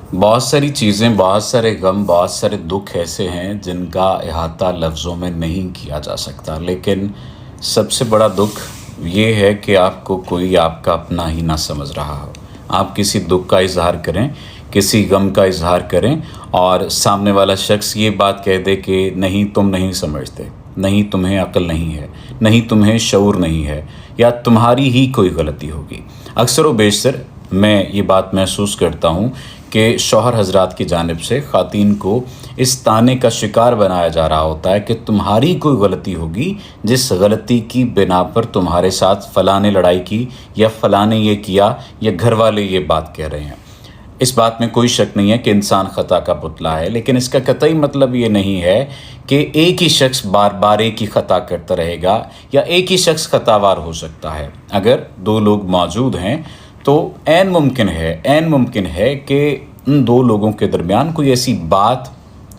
बहुत सारी चीज़ें, बहुत सारे गम, बहुत सारे दुख ऐसे हैं जिनका अहाता लफ्ज़ों में नहीं किया जा सकता। लेकिन सबसे बड़ा दुख ये है कि आपको कोई आपका अपना ही ना समझ रहा हो। आप किसी दुख का इज़हार करें, किसी गम का इज़हार करें और सामने वाला शख्स ये बात कह दे कि नहीं तुम नहीं समझते, नहीं तुम्हें अक्ल नहीं है, नहीं तुम्हें शऊर नहीं है, या तुम्हारी ही कोई गलती होगी। अक्सर व बेशतर मैं ये बात महसूस करता हूँ कि शौहर हज़रात की जानिब से ख़वातीन को इस ताने का शिकार बनाया जा रहा होता है कि तुम्हारी कोई गलती होगी, जिस गलती की बिना पर तुम्हारे साथ फ़लाँ ने लड़ाई की या फ़लाँ ने ये किया या घर वाले ये बात कह रहे हैं। इस बात में कोई शक नहीं है कि इंसान ख़ता का पुतला है, लेकिन इसका कतई मतलब ये नहीं है कि एक ही शख्स बार बार एक ही ख़ता करता रहेगा या एक ही शख्स ख़तावार हो सकता है। अगर दो लोग मौजूद हैं तो ऐन मुमकिन है कि उन दो लोगों के दरमियान कोई ऐसी बात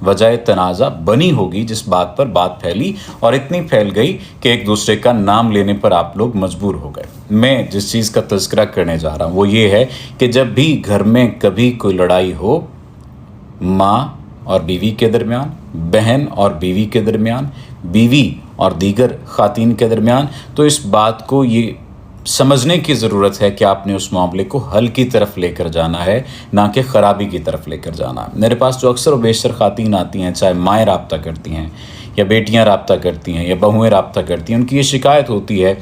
वजह तनाज़ा बनी होगी जिस बात पर बात फैली और इतनी फैल गई कि एक दूसरे का नाम लेने पर आप लोग मजबूर हो गए। मैं जिस चीज़ का तज़किरा करने जा रहा हूँ वो ये है कि जब भी घर में कभी कोई लड़ाई हो, माँ और बीवी के दरमियान, बहन और बीवी के दरमियान, बीवी और दीगर ख़वातीन के दरमियान, तो इस बात को ये समझने की ज़रूरत है कि आपने उस मामले को हल की तरफ लेकर जाना है, ना कि ख़राबी की तरफ लेकर जाना है। मेरे पास जो अक्सर व बेशतर ख़वातीन आती हैं, चाहे माएँ राब्ता करती हैं या बेटियां राब्ता करती हैं या बहुएँ राब्ता करती हैं, उनकी ये शिकायत होती है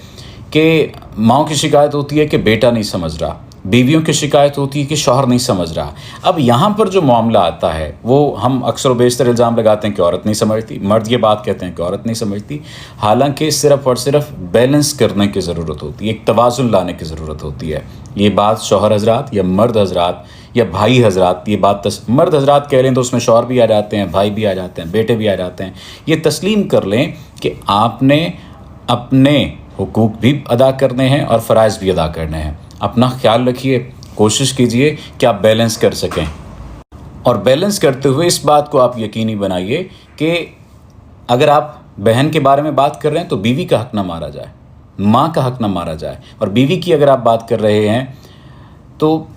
कि माँओं की शिकायत होती है कि बेटा नहीं समझ रहा, बीवियों की शिकायत होती है कि शौहर नहीं समझ रहा। अब यहाँ पर जो मामला आता है वो हम अक्सर व बेशतर इल्ज़ाम लगाते हैं कि औरत नहीं समझती, मर्द ये बात कहते हैं कि औरत नहीं समझती। हालांकि सिर्फ़ और सिर्फ बैलेंस करने की ज़रूरत होती है, एक तवाज़ुन लाने की ज़रूरत होती है। ये बात शौहर हज़रात या मर्द हज़रात या भाई हज़रात, ये बात मर्द हज़रात कह लें तो उसमें शौहर भी आ जाते हैं, भाई भी आ जाते हैं, बेटे भी आ जाते हैं। ये तस्लीम कर लें कि आपने अपने हुकूक भी अदा करने हैं और फ़राइज़ भी अदा करने हैं। अपना ख्याल रखिए, कोशिश कीजिए कि आप बैलेंस कर सकें, और बैलेंस करते हुए इस बात को आप यकीनी बनाइए कि अगर आप बहन के बारे में बात कर रहे हैं तो बीवी का हक़ ना मारा जाए, माँ का हक़ ना मारा जाए, और बीवी की अगर आप बात कर रहे हैं तो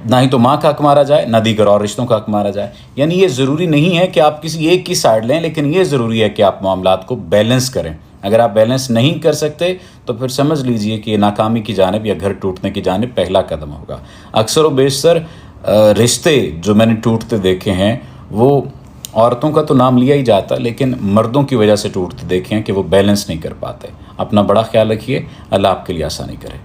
ना ही तो माँ का हक़ मारा जाए, ना दीगर और रिश्तों का हक़ मारा जाए। यानी ये ज़रूरी नहीं है कि आप किसी एक की साइड लें, लेकिन ये ज़रूरी है कि आप मामलात को बैलेंस करें। अगर आप बैलेंस नहीं कर सकते तो फिर समझ लीजिए कि ये नाकामी की जानिब या घर टूटने की जानिब पहला कदम होगा। अक्सर व बेशतर रिश्ते जो मैंने टूटते देखे हैं वो औरतों का तो नाम लिया ही जाता, लेकिन मर्दों की वजह से टूटते देखे हैं कि वो बैलेंस नहीं कर पाते। अपना बड़ा ख्याल रखिए, अल्लाह आपके लिए आसानी करे।